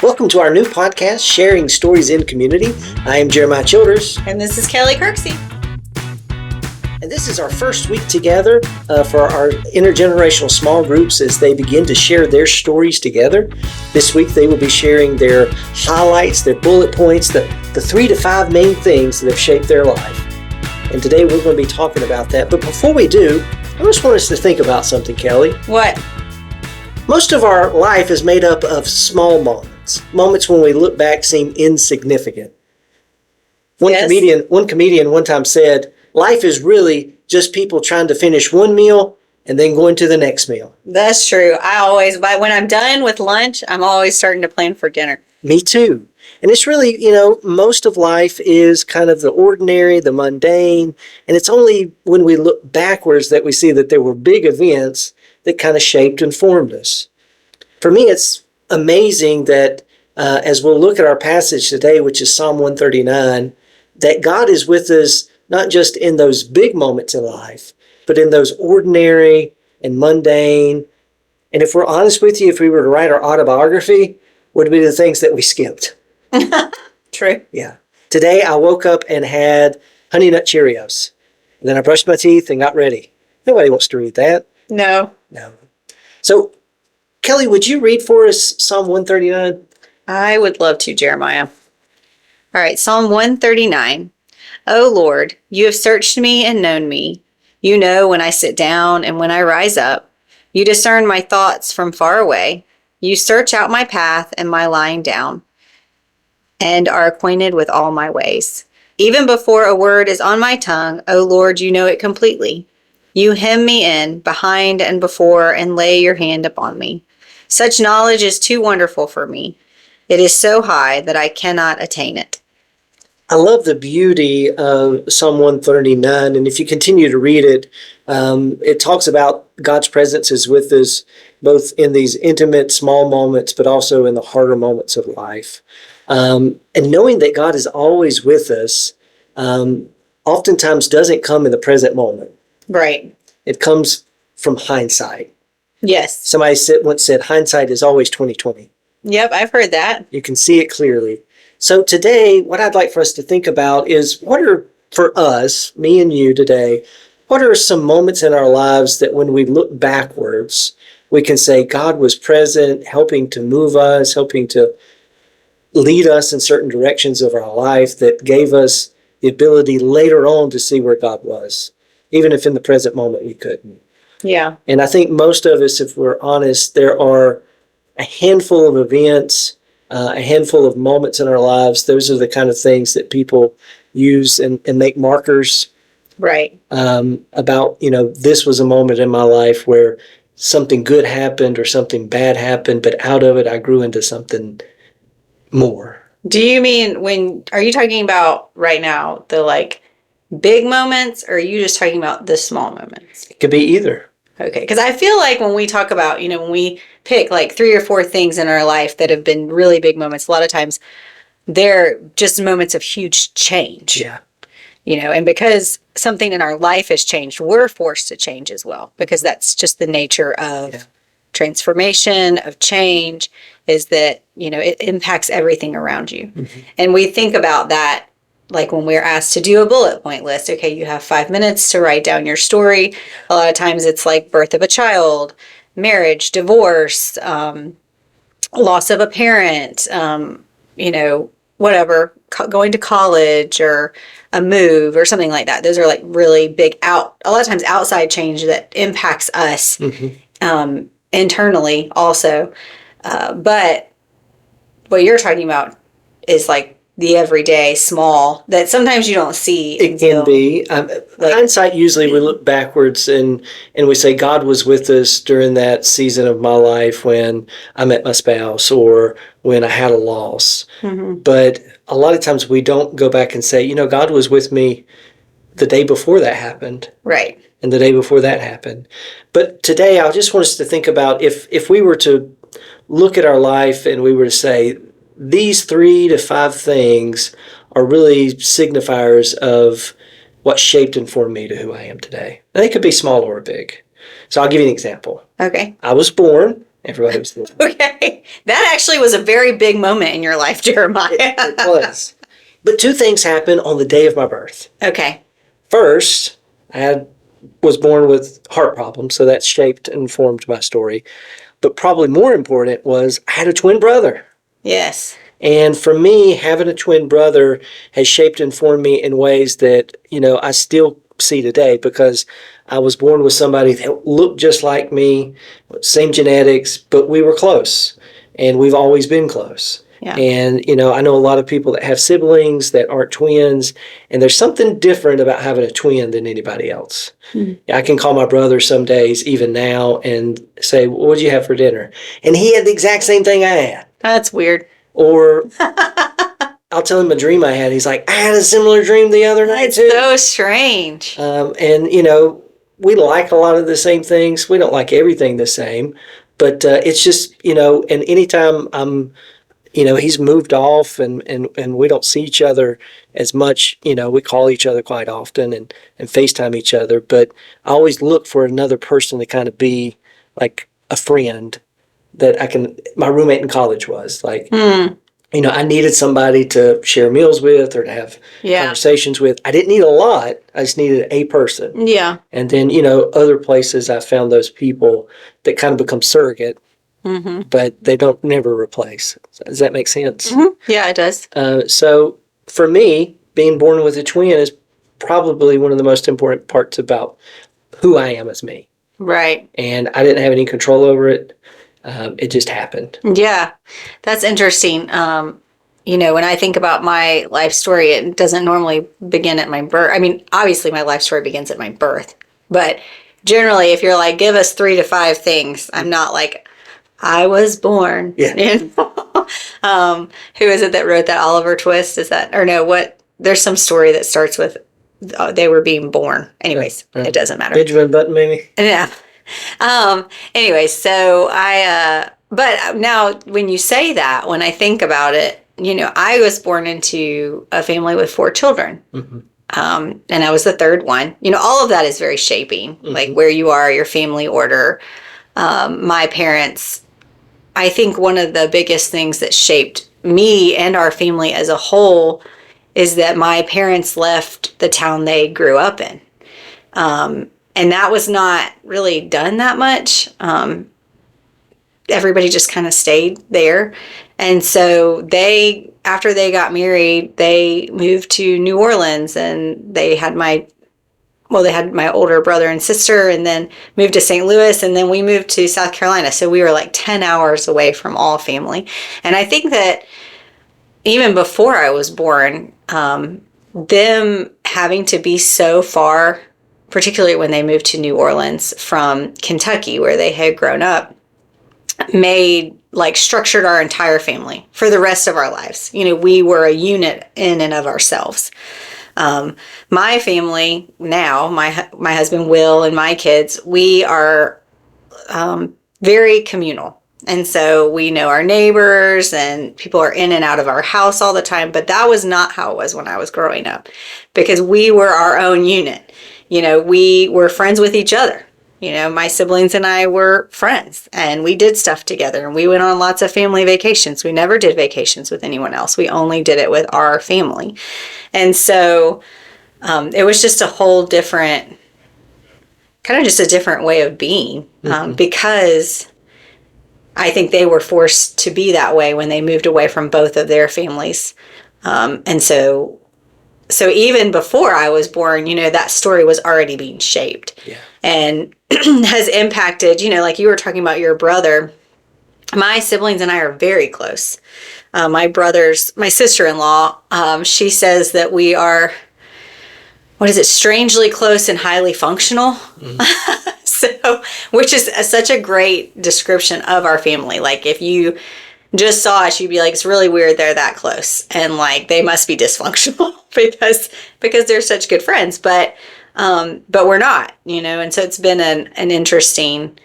Welcome to our new podcast, Sharing Stories in Community. I am Jeremiah Childers. And this is Kelly Kirksey. And this is our first week together for our intergenerational small groups as they begin to share their stories together. This week they will be sharing their highlights, their bullet points, the 3 to 5 main things that have shaped their life. And today we're going to be talking about that. But before we do, I just want us to think about something, Kelly. What? Most of our life is made up of small moments. Moments when we look back seem insignificant. One comedian one time said, life is really just people trying to finish one meal and then going to the next meal. That's true. When I'm done with lunch, I'm always starting to plan for dinner. Me too. And it's really, most of life is kind of the ordinary, the mundane. And it's only when we look backwards that we see that there were big events that kind of shaped and formed us. For me, it's amazing that as we'll look at our passage today, which is Psalm 139, that God is with us not just in those big moments in life, but in those ordinary and mundane. And if we're honest with you, if we were to write our autobiography, would be the things that we skipped. True. Yeah. Today I woke up and had Honey Nut Cheerios. And then I brushed my teeth and got ready. Nobody wants to read that. No. So, Kelly, would you read for us Psalm 139? I would love to, Jeremiah. All right, Psalm 139. O Lord, you have searched me and known me. You know when I sit down and when I rise up. You discern my thoughts from far away. You search out my path and my lying down, and are acquainted with all my ways. Even before a word is on my tongue, O Lord, you know it completely. You hem me in, behind and before, and lay your hand upon me. Such knowledge is too wonderful for me. It is so high that I cannot attain it. I love the beauty of Psalm 139, and if you continue to read it, it talks about God's presence is with us both in these intimate, small moments, but also in the harder moments of life. And knowing that God is always with us oftentimes doesn't come in the present moment. Right. It comes from hindsight. Yes. Somebody once said, hindsight is always 20/20. Yep, I've heard that. You can see it clearly. So today, what I'd like for us to think about is what are, for us, me and you today, what are some moments in our lives that when we look backwards, we can say God was present, helping to move us, helping to lead us in certain directions of our life that gave us the ability later on to see where God was, even if in the present moment we couldn't. Yeah. And I think most of us, if we're honest, there are a handful of events, a handful of moments in our lives. Those are the kind of things that people use and make markers. Right. About, this was a moment in my life where something good happened or something bad happened, but out of it I grew into something more. Do you mean are you talking about right now the big moments, or are you just talking about the small moments? It could be either. Okay, because I feel like when we talk about, when we pick 3 or 4 things in our life that have been really big moments, a lot of times they're just moments of huge change. Yeah. And because something in our life has changed, we're forced to change as well, because that's just the nature of transformation, of change, is that, it impacts everything around you. Mm-hmm. And we think about that when we're asked to do a bullet point list. Okay, you have 5 minutes to write down your story. A lot of times it's birth of a child, marriage, divorce, loss of a parent, whatever, going to college or a move or something like that. Those are really big a lot of times outside change that impacts us internally also. But what you're talking about is the everyday small that sometimes you don't see. It can be. Hindsight, usually we look backwards and we say God was with us during that season of my life when I met my spouse or when I had a loss. Mm-hmm. But a lot of times we don't go back and say, God was with me the day before that happened. Right. And the day before that happened. But today I just want us to think about if we were to look at our life and we were to say, these 3 to 5 things are really signifiers of what shaped and formed me to who I am today. And they could be small or big. So I'll give you an example. Okay. I was born everybody was born. Okay. That actually was a very big moment in your life, Jeremiah. It was. But two things happened on the day of my birth. Okay. First, was born with heart problems, so that shaped and formed my story. But probably more important was I had a twin brother. Yes. And for me, having a twin brother has shaped and formed me in ways that, I still see today, because I was born with somebody that looked just like me, same genetics, but we were close, and we've always been close. Yeah. And, I know a lot of people that have siblings that aren't twins, and there's something different about having a twin than anybody else. Mm-hmm. I can call my brother some days, even now, and say, what'd you have for dinner? And he had the exact same thing I had. That's weird. Or I'll tell him a dream I had. He's like, I had a similar dream the other night, too. It's so strange. And, we like a lot of the same things. We don't like everything the same. But it's just, and anytime he's moved off and we don't see each other as much, we call each other quite often and FaceTime each other. But I always look for another person to kind of be like a friend that my roommate in college was like, I needed somebody to share meals with or to have conversations with. I didn't need a lot. I just needed a person. Yeah. And then, other places I found those people that kind of become surrogate, but they don't never replace. Does that make sense? Mm-hmm. Yeah, it does. So for me, being born with a twin is probably one of the most important parts about who I am as me. Right. And I didn't have any control over it. It just happened. Yeah, that's interesting. When I think about my life story, it doesn't normally begin at my birth. I mean, obviously my life story begins at my birth, but generally if you're like, give us 3 to 5 things, I'm not like, I was born. Yeah. Who is it that wrote that? Oliver Twist? Is that, or no, what? There's some story that starts with, they were being born. Anyways, it doesn't matter. Benjamin Button, maybe? Yeah. Anyway, so but now when you say that, when I think about it, I was born into a family with 4 children. Mm-hmm. And I was the third one. All of that is very shaping, like where you are, your family order. My parents, I think one of the biggest things that shaped me and our family as a whole is that my parents left the town they grew up in. And that was not really done that much. Everybody just kind of stayed there. And so after they got married, they moved to New Orleans, and they had my older brother and sister, and then moved to St. Louis, and then we moved to South Carolina. So we were like 10 hours away from all family. And I think that even before I was born, them having to be so far, particularly when they moved to New Orleans from Kentucky, where they had grown up, structured our entire family for the rest of our lives. We were a unit in and of ourselves. My family now, my husband Will and my kids, we are very communal. And so we know our neighbors, and people are in and out of our house all the time. But that was not how it was when I was growing up, because we were our own unit. We were friends with each other. My siblings and I were friends, and we did stuff together, and we went on lots of family vacations. We never did vacations with anyone else. We only did it with our family. And so it was just a whole different, kind of just a different way of being, because I think they were forced to be that way when they moved away from both of their families. And so even before I was born, that story was already being shaped. Yeah. And has impacted, like you were talking about your brother. My siblings and I are very close. My sister-in-law, she says that we are, strangely close and highly functional. Mm-hmm. So, which is such a great description of our family. Like if you just saw us, you'd be like, it's really weird they're that close, and like they must be dysfunctional because they're such good friends. But we're not, and so it's been an interesting,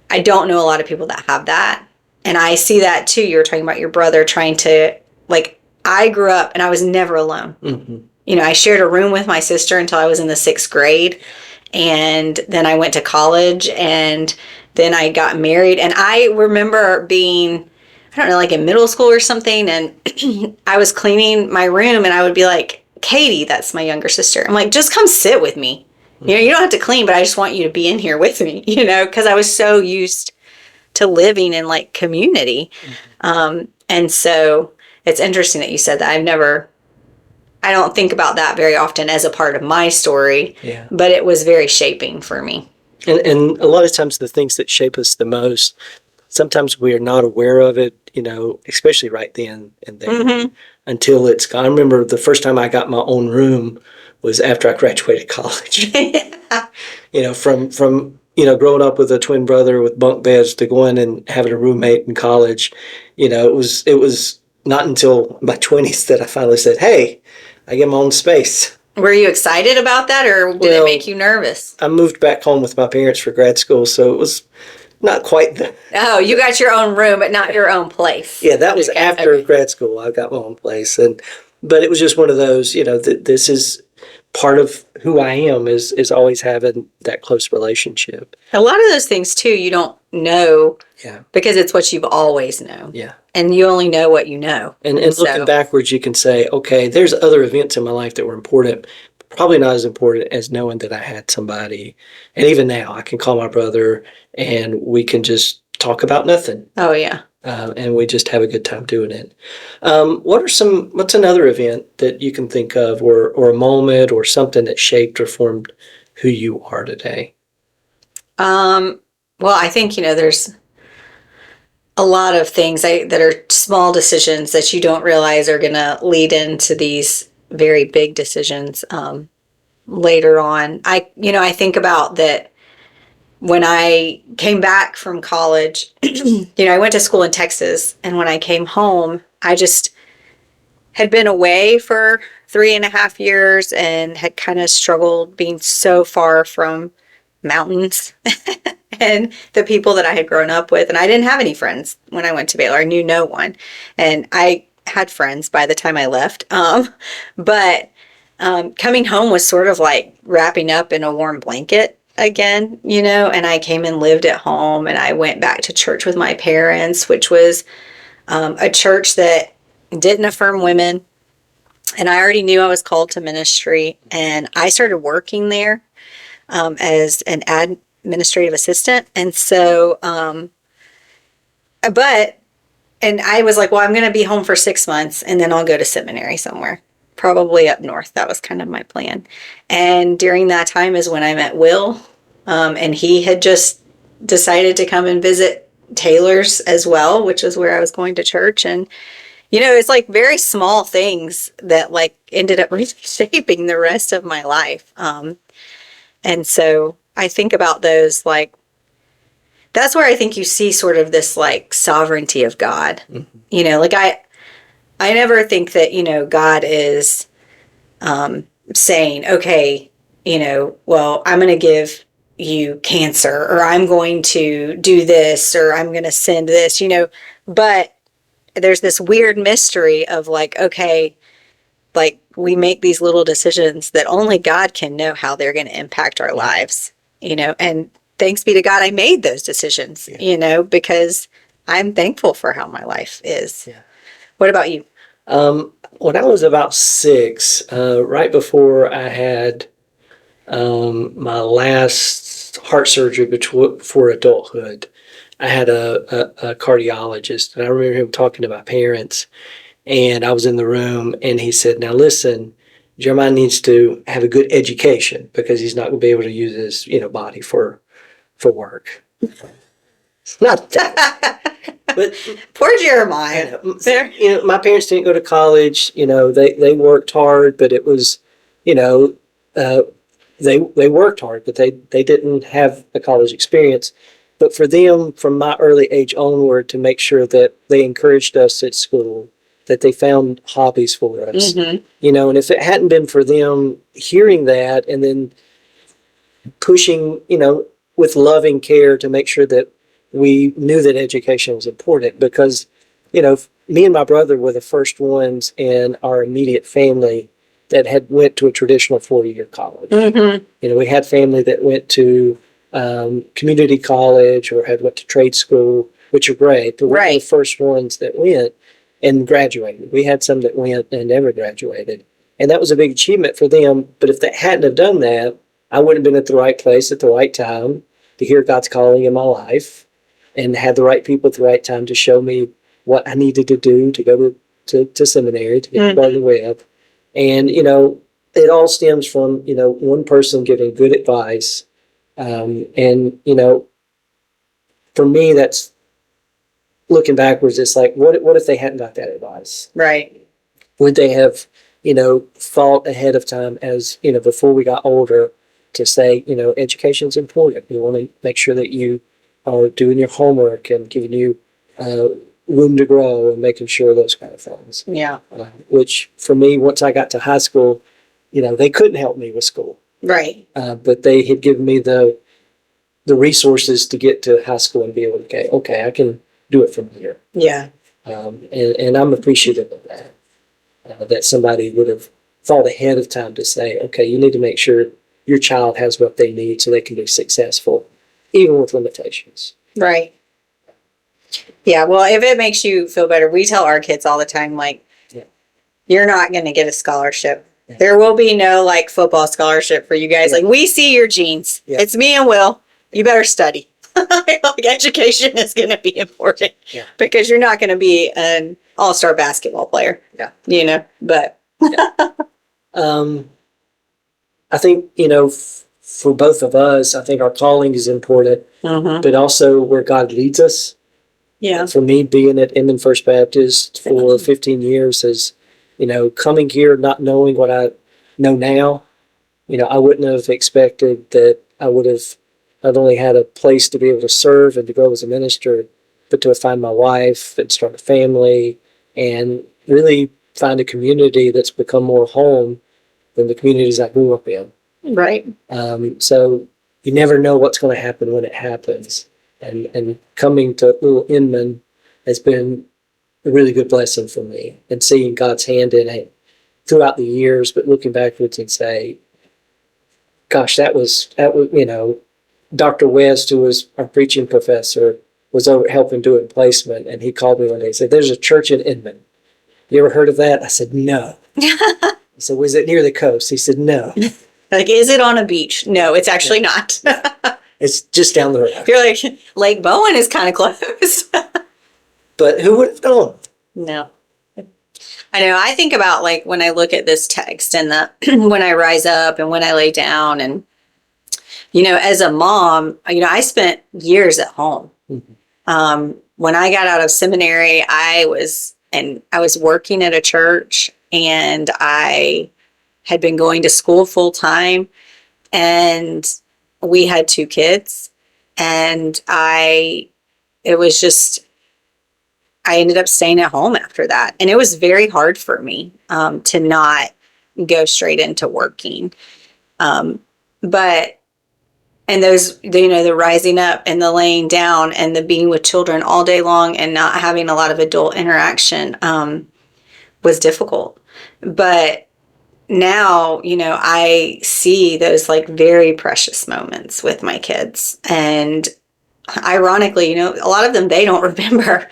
I don't know a lot of people that have that. And I see that too. You were talking about your brother trying to, I grew up and I was never alone. Mm-hmm. I shared a room with my sister until I was in the 6th grade. And then I went to college, and then I got married. And I remember being, I don't know, like in middle school or something. And I was cleaning my room and I would be like, Katie, that's my younger sister. I'm like, just come sit with me. You know, you don't have to clean, but I just want you to be in here with me, you know, because I was so used to living in like community. And so it's interesting that you said that. I don't think about that very often as a part of my story, Yeah. but it was very shaping for me. And a lot of times the things that shape us the most, sometimes we are not aware of it, you know, especially right then and there until it's gone. I remember the first time I got my own room was after I graduated college. You know, from you know, growing up with a twin brother with bunk beds to going and having a roommate in college, you know, it was not until my 20s that I finally said, "Hey, I get my own space." Were you excited about that, or did it make you nervous? I moved back home with my parents for grad school, so it was not quite the. Oh, you got your own room, but not your own place. Yeah, that was Okay, after okay. grad school. I got my own place, but it was just one of those. You know, this is part of who I am is always having that close relationship. A lot of those things too, you don't know Yeah, because it's what you've always known, yeah. and you only know what you know. And So- looking backwards, you can say, okay, there's other events in my life that were important, probably not as important as knowing that I had somebody. And even now, I can call my brother and we can just talk about nothing. Oh yeah. And we just have a good time doing it. What's another event that you can think of or a moment or something that shaped or formed who you are today? Well, I think, you know, there's a lot of things that are small decisions that you don't realize are going to lead into these very big decisions later on. I think about that when I came back from college, you know, I went to school in Texas, and when I came home, I just had been away for 3.5 years and had kind of struggled being so far from mountains and the people that I had grown up with. And I didn't have any friends when I went to Baylor. I knew no one. And I had friends by the time I left. But coming home was sort of like wrapping up in a warm blanket again, you know, and I came and lived at home, and I went back to church with my parents, which was a church that didn't affirm women. And I already knew I was called to ministry, and I started working there as an administrative assistant. And so, and I was like, well, I'm going to be home for 6 months and then I'll go to seminary somewhere, probably up north. That was kind of my plan. And during that time is when I met Will, and he had just decided to come and visit Taylor's as well, which is where I was going to church. And, you know, it's like very small things that like ended up really shaping the rest of my life. And so I think about those, like, that's where I think you see sort of this like sovereignty of God. You know, like I never think that, you know, God is saying, okay, you know, well, I'm going to give you cancer, or I'm going to do this, or I'm going to send this, you know, but there's this weird mystery of like, okay, like we make these little decisions that only God can know how they're going to impact our lives, you know, and thanks be to God, I made those decisions, you know, because I'm thankful for how my life is. Yeah. What about you? When I was about 6, right before I had my last heart surgery before adulthood, I had a cardiologist, and I remember him talking to my parents, and I was in the room, and he said, "Now listen, Jeremiah needs to have a good education because he's not going to be able to use his, you know, body for work." It's not that, but Poor Jeremiah. you know, my parents didn't go to college. You know, they worked hard, but it was, you know, they worked hard, but they didn't have a college experience. But for them, from my early age onward, to make sure that they encouraged us at school, that they found hobbies for us, you know, and if it hadn't been for them hearing that and then pushing, you know, with loving care to make sure that we knew that education was important, because, you know, me and my brother were the first ones in our immediate family that had went to a traditional 4-year college. You know, we had family that went to community college or had went to trade school, which are great. But we're the Right. first ones that went and graduated. We had some that went and never graduated. And that was a big achievement for them. But if they hadn't have done that, I wouldn't have been at the right place at the right time to hear God's calling in my life and had the right people at the right time to show me what I needed to do to go to seminary, to get started with. And, it all stems from, one person giving good advice. And, for me, that's looking backwards. It's like, what if they hadn't got that advice? Right. Would they have, thought ahead of time as, before we got older to say, education's important. You want to make sure that you are doing your homework and giving you room to grow and making sure those kind of things. Yeah. Which for me, once I got to high school, they couldn't help me with school, Right. but they had given me the resources to get to high school and be able to, okay, I can do it from here. Yeah. And I'm appreciative of that, that somebody would have thought ahead of time to say, okay, you need to make sure your child has what they need so they can be successful, even with limitations. Right. Yeah. Well, if it makes you feel better, we tell our kids all the time, like, Yeah. you're not going to get a scholarship. Yeah. There will be no like football scholarship for you guys. Yeah. Like, we see your genes. Yeah. It's me and Will. You better study. Like, education is going to be important. Yeah. Because you're not going to be an all-star basketball player. Yeah. But I think, for both of us, I think our calling is important, but also where God leads us. yeah. For me, being at Inman First Baptist for 15 years is, coming here not knowing what I know now. I wouldn't have expected that I would have not only had a place to be able to serve and to grow as a minister, but to find my wife and start a family and really find a community that's become more home than the communities I grew up in. Right. So you never know what's going to happen when it happens. And coming to Little Inman has been a really good blessing for me, and seeing God's hand in it throughout the years, but looking backwards and say, gosh, that was, Dr. West, who was our preaching professor, was over helping doing placement, and he called me one day and said, there's a church in Inman. You ever heard of that? I said, no. I said, was it near the coast? He said, no. Like, is it on a beach? No, it's actually not. It's just down the road. You're like, Lake Bowen is kind of close. But who would have known? No. I know. I think about, like, when I look at this text and the when I rise up and when I lay down, and as a mom, I spent years at home. When I got out of seminary, I was working at a church, and I had been going to school full time, and we had 2 kids, and I ended up staying at home after that. And it was very hard for me to not go straight into working. And those, the rising up and the laying down and the being with children all day long and not having a lot of adult interaction was difficult. But now, I see those like very precious moments with my kids. And ironically, a lot of them, they don't remember,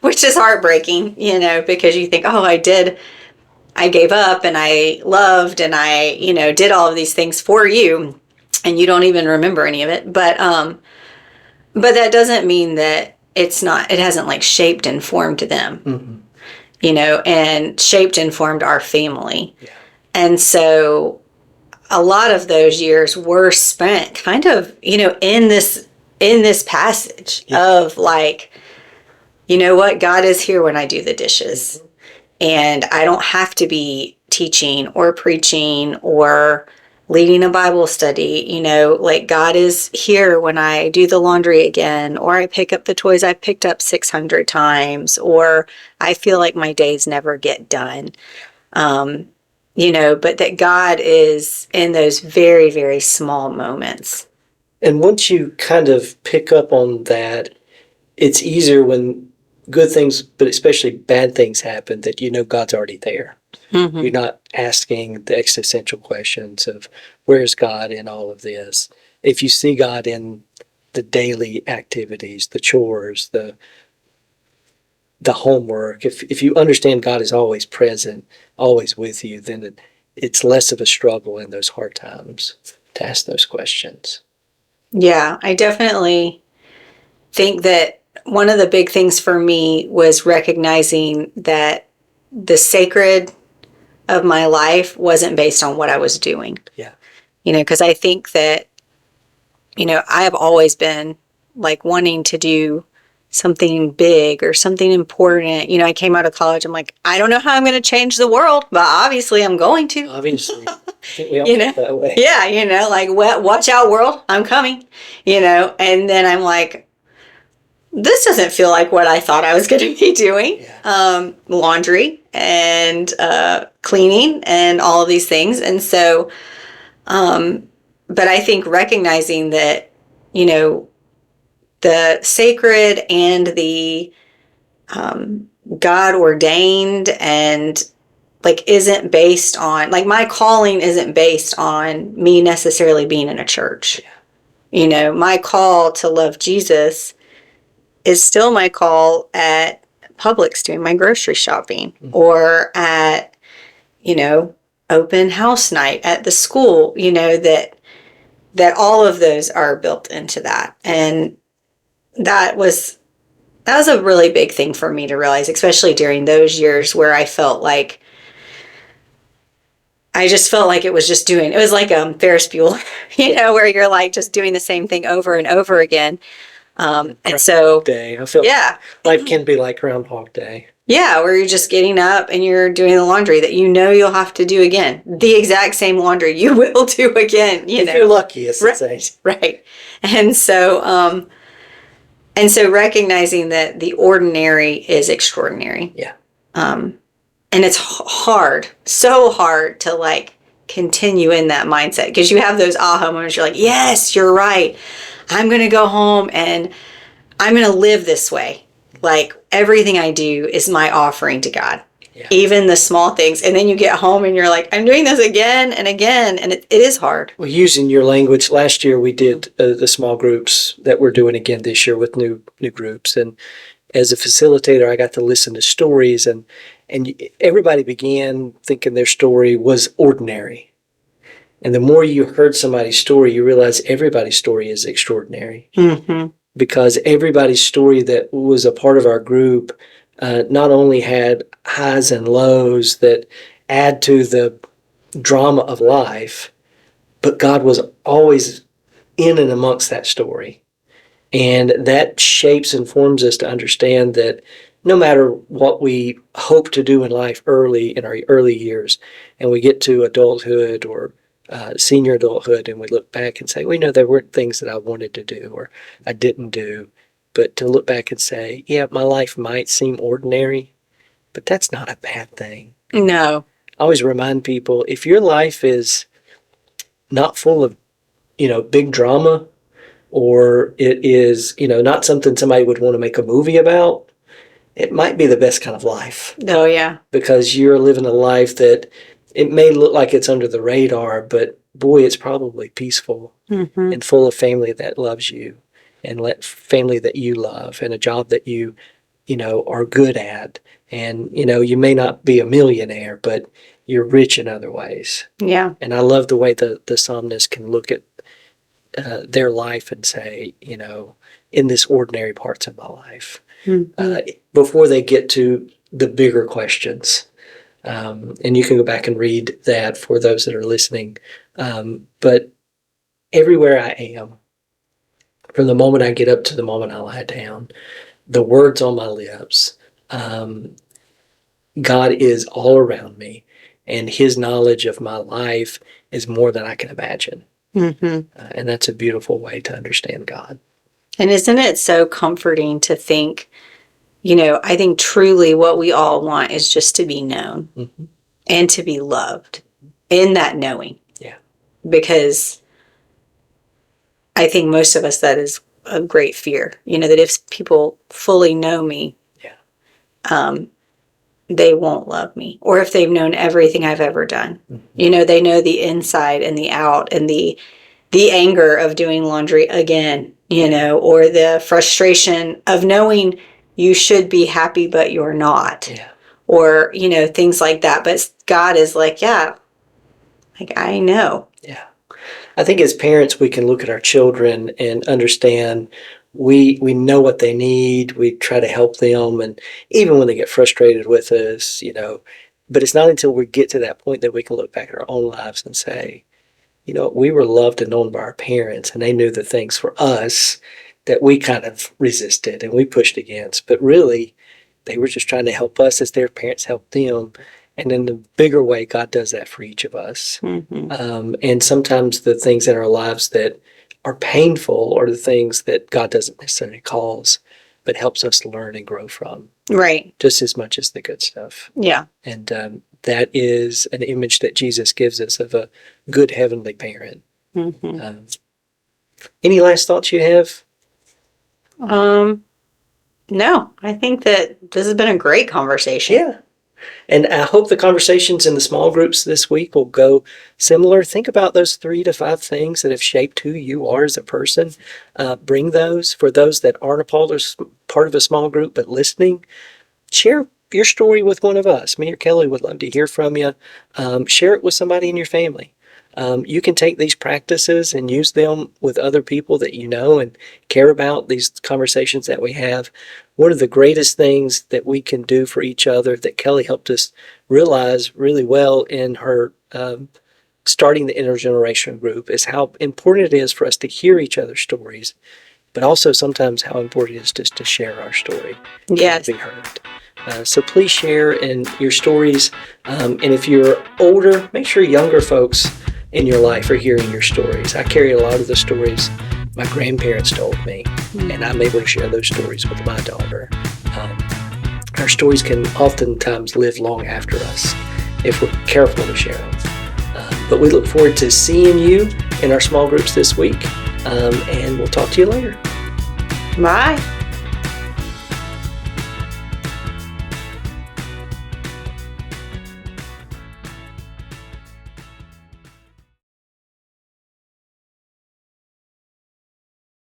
which is heartbreaking, because you think, oh, I gave up and I loved and I, did all of these things for you, and you don't even remember any of it. But that doesn't mean that it hasn't like shaped and formed them, and shaped and formed our family. Yeah. And so a lot of those years were spent kind of, in this passage of like, what, God is here when I do the dishes. And I don't have to be teaching or preaching or leading a Bible study, like God is here when I do the laundry again, or I pick up the toys I've picked up 600 times, or I feel like my days never get done. But that God is in those very, very small moments. And once you kind of pick up on that, it's easier when good things, but especially bad things happen, that God's already there. Mm-hmm. You're not asking the existential questions of where's God in all of this. if you see God in the daily activities, the chores, the homework, if you understand God is always present, always with you, then it's less of a struggle in those hard times to ask those questions. Yeah, I definitely think that one of the big things for me was recognizing that the sacred of my life wasn't based on what I was doing. Yeah. Because I think that, I have always been like wanting to do something big or something important. I came out of college, I'm like, I don't know how I'm going to change the world, but obviously I'm going to. Obviously, I think we all You know? feel that way. Yeah, like, watch out, world, I'm coming, and then I'm like, this doesn't feel like what I thought I was going to be doing. Yeah. Laundry and cleaning and all of these things. And so, but I think recognizing that, the sacred and the God ordained and like isn't based on, like, my calling isn't based on me necessarily being in a church. Yeah. My call to love Jesus is still my call at Publix doing my grocery shopping, or at, open house night at the school, that all of those are built into that. And that was a really big thing for me to realize, especially during those years where I just felt like it was like Ferris Bueller, where you're like just doing the same thing over and over again. And so, Day. I feel yeah, life can be like Groundhog Day. yeah, where you're just getting up and you're doing the laundry that you'll have to do again. The exact same laundry you will do again, If you're lucky, as Right. it says. Right. And so recognizing that the ordinary is extraordinary. Yeah. And it's hard, so hard to like continue in that mindset, because you have those aha moments. You're like, yes, you're right. I'm going to go home and I'm going to live this way. Like, everything I do is my offering to God, even the small things. And then you get home and you're like, I'm doing this again and again. And it is hard. Well, using your language, last year we did the small groups that we're doing again this year with new groups. And as a facilitator, I got to listen to stories, and everybody began thinking their story was ordinary. And the more you heard somebody's story, you realize everybody's story is extraordinary. Mm-hmm. Because everybody's story that was a part of our group not only had highs and lows that add to the drama of life, but God was always in and amongst that story. And that shapes and forms us to understand that no matter what we hope to do in life early in our early years, and we get to adulthood or senior adulthood, and we look back and say, well, there weren't things that I wanted to do or I didn't do. But to look back and say, yeah, my life might seem ordinary, but that's not a bad thing. No. I always remind people, if your life is not full of, big drama, or it is, not something somebody would want to make a movie about, it might be the best kind of life. Oh, yeah. Because you're living a life that it may look like it's under the radar, but boy, it's probably peaceful and full of family that loves you, and family that you love, and a job that you are good at. And, you may not be a millionaire, but you're rich in other ways. Yeah. And I love the way the psalmist can look at their life and say, in this ordinary parts of my life, before they get to the bigger questions. And you can go back and read that for those that are listening. But everywhere I am, from the moment I get up to the moment I lie down, the words on my lips, God is all around me, and his knowledge of my life is more than I can imagine. And that's a beautiful way to understand God. And isn't it so comforting to think, I think truly what we all want is just to be known and to be loved in that knowing. Yeah. Because I think most of us, that is a great fear, that if people fully know me, they won't love me. Or if they've known everything I've ever done, they know the inside and the out and the the anger of doing laundry again, or the frustration of knowing you should be happy, but you're not. Yeah. Or, things like that. But God is like, yeah, like I know. Yeah. I think as parents, we can look at our children and understand we know what they need. We try to help them. And even when they get frustrated with us, but it's not until we get to that point that we can look back at our own lives and say, we were loved and known by our parents, and they knew the things for us that we kind of resisted and we pushed against. But really, they were just trying to help us as their parents helped them. And in the bigger way, God does that for each of us. Mm-hmm. And sometimes the things in our lives that are painful are the things that God doesn't necessarily cause, but helps us learn and grow from. Right. Just as much as the good stuff. Yeah. And that is an image that Jesus gives us of a good heavenly parent. Mm-hmm. Any last thoughts you have? No, I think that this has been a great conversation. Yeah. And I hope the conversations in the small groups this week will go similar. Think about those 3 to 5 things that have shaped who you are as a person. Bring those. For those that aren't a part of a small group but listening, share your story with one of us. Me or Kelly would love to hear from you. Share it with somebody in your family. You can take these practices and use them with other people that you know and care about, these conversations that we have. One of the greatest things that we can do for each other that Kelly helped us realize really well in her starting the intergenerational group is how important it is for us to hear each other's stories, but also sometimes how important it is just to share our story. Yes. And be heard. So please share in your stories. And if you're older, make sure younger folks in your life are hearing your stories. I carry a lot of the stories my grandparents told me, and I'm able to share those stories with my daughter. Our stories can oftentimes live long after us if we're careful to share them. But we look forward to seeing you in our small groups this week, and we'll talk to you later. Bye.